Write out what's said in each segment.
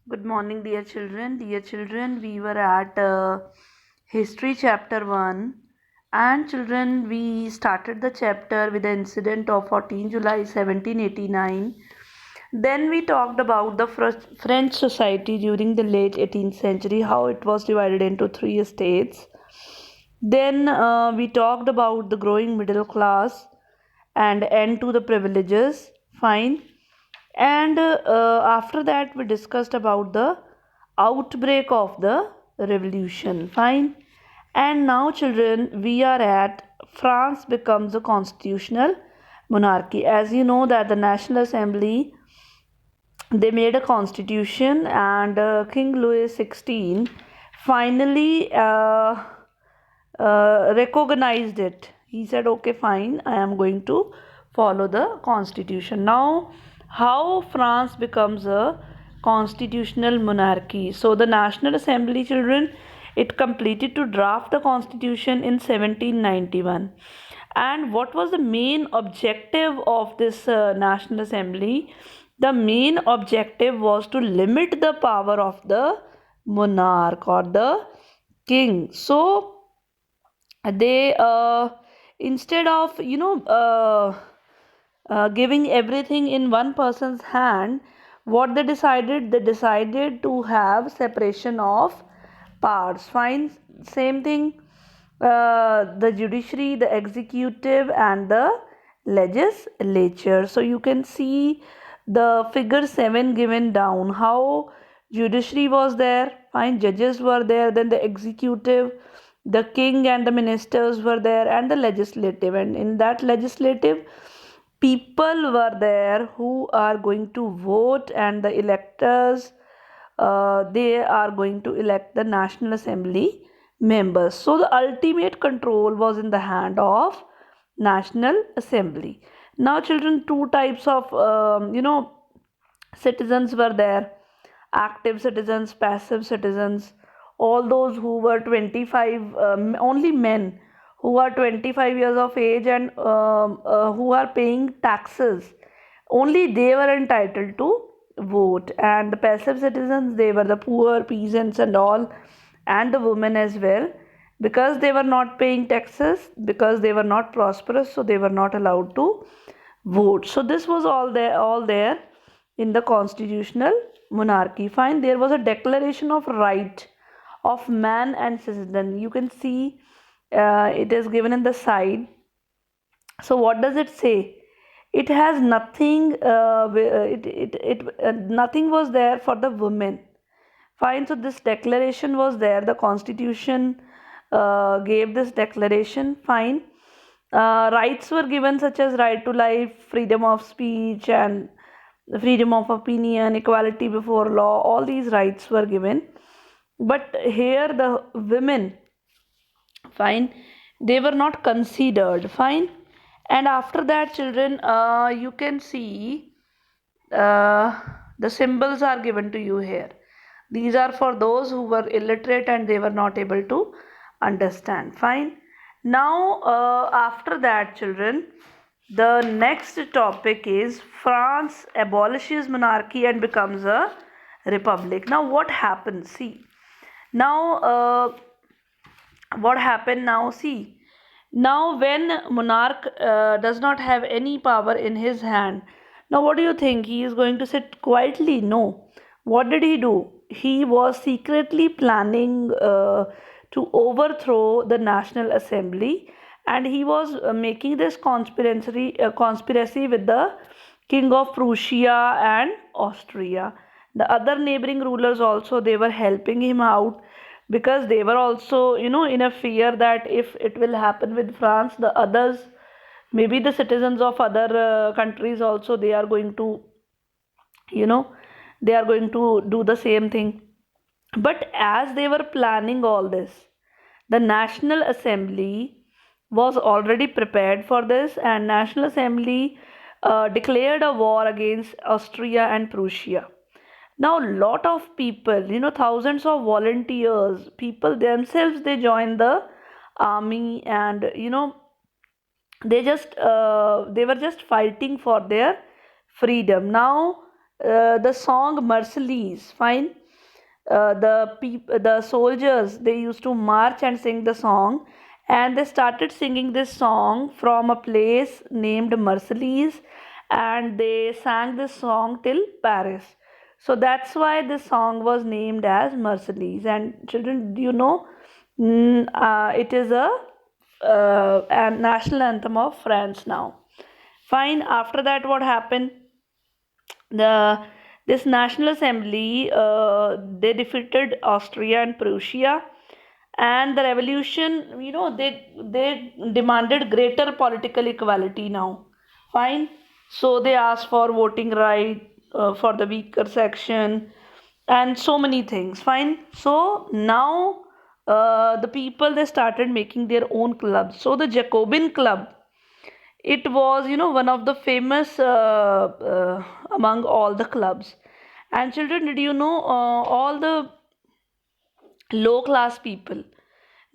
Good morning, dear children. Dear children, we were at History Chapter 1. And children, we started the chapter with the incident of 14 July 1789. Then we talked about the French society during the late 18th century, how it was divided into three estates. Then we talked about the growing middle class and end to the privileges. Fine. And after that, we discussed about the outbreak of the revolution. Fine. And now, children, we are at France becomes a constitutional monarchy. As you know, that the National Assembly they made a constitution, and King Louis XVI finally recognized it. He said, okay, fine, I am going to follow the constitution. Now, how France becomes a constitutional monarchy? So, the National Assembly, children, it completed to draft the constitution in 1791. And what was the main objective of this National Assembly? The main objective was to limit the power of the monarch or the king. So, they instead of giving everything in one person's hand, what they decided to have separation of powers. Fine. Same thing, the judiciary, the executive, and the legislature. So you can see the figure 7 given down, how judiciary was there, fine, judges were there, then the executive, the king and the ministers were there, and the legislative. And in that legislative, people were there who are going to vote, and the electors, they are going to elect the National Assembly members. So the ultimate control was in the hand of National Assembly. Now, children, two types of citizens were there: active citizens, passive citizens. All those who were 25, only men who are 25 years of age and who are paying taxes, only they were entitled to vote. And the passive citizens, they were the poor, peasants, and all, and the women as well, because they were not paying taxes, because they were not prosperous, so they were not allowed to vote. So this was all there in the constitutional monarchy. Fine. There was a declaration of right of man and citizen. You can see it is given in the side. So what does it say? It has nothing. Nothing was there for the women. Fine. So this declaration was there. The constitution gave this declaration. Fine. Rights were given, such as right to life, freedom of speech, and freedom of opinion, equality before law. All these rights were given. But here the women, fine, they were not considered. Fine. And after that, children, you can see uh, the symbols are given to you here. These are for those who were illiterate and they were not able to understand. Fine. Now, after that, children, the next topic is France abolishes monarchy and becomes a republic. Now, what happens? See, now, what happened now? See, now when monarch does not have any power in his hand, now what do you think? He is going to sit quietly? No. What did he do? He was secretly planning to overthrow the National Assembly, and he was making this conspiracy with the King of Prussia and Austria. The other neighboring rulers also, they were helping him out, because they were also in a fear that if it will happen with France, the others, maybe the citizens of other countries also, they are going to you know they are going to do the same thing. But as they were planning all this, the National Assembly was already prepared for this, and National Assembly declared a war against Austria and Prussia. Now, lot of people, thousands of volunteers, people themselves, they joined the army, and they were just fighting for their freedom. Now, the song Merciless. Fine. The soldiers, they used to march and sing the song, and they started singing this song from a place named Merciless, and they sang this song till Paris. So that's why this song was named as Merciless. And children, do you know, it is a national anthem of France now. Fine. After that, what happened? The This National Assembly, they defeated Austria and Prussia, and the revolution. They demanded greater political equality now. Fine. So they asked for voting right for the weaker section, and so many things. Fine. So now the people, they started making their own clubs. So the Jacobin Club, it was, one of the famous among all the clubs. And children, did you know, all the low class people,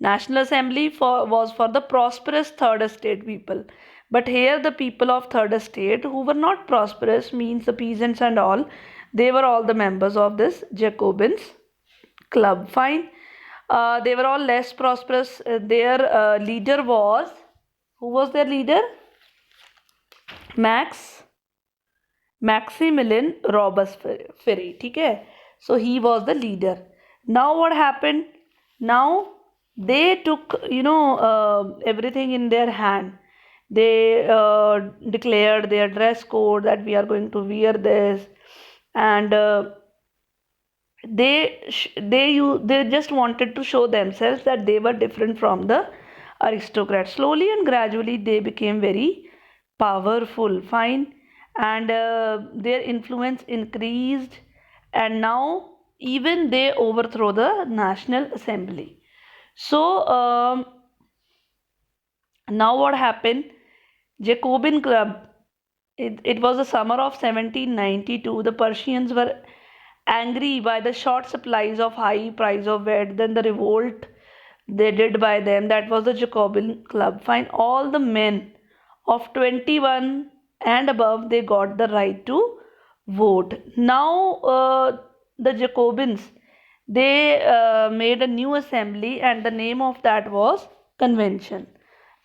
National Assembly was for the prosperous third estate people. But here the people of third estate who were not prosperous, means the peasants and all, they were all the members of this Jacobins club. Fine. They were all less prosperous. Their leader was, who was their leader? Maximilian Robespierre. ठीक है? So he was the leader. Now what happened? Now they took, everything in their hand. They declared their dress code, that we are going to wear this, and they just wanted to show themselves that they were different from the aristocrats. Slowly and gradually they became very powerful. Fine. And their influence increased, and now even they overthrow the National Assembly. So now what happened? Jacobin Club, it was the summer of 1792. The Persians were angry by the short supplies of high price of wheat. Then the revolt they did by them, that was the Jacobin Club. Fine. All the men of 21 and above, they got the right to vote. Now the Jacobins, they made a new assembly, and the name of that was Convention.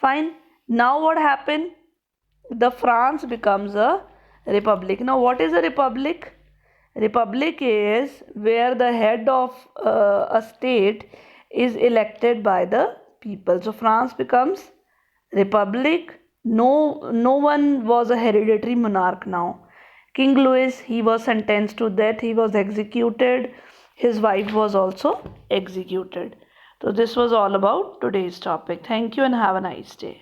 Fine. Now what happened? The France becomes a republic. Now what is a republic? Republic is where the head of a state is elected by the people. So France becomes republic. No one was a hereditary monarch now. King Louis, he was sentenced to death. He was executed. His wife was also executed. So this was all about today's topic. Thank you and have a nice day.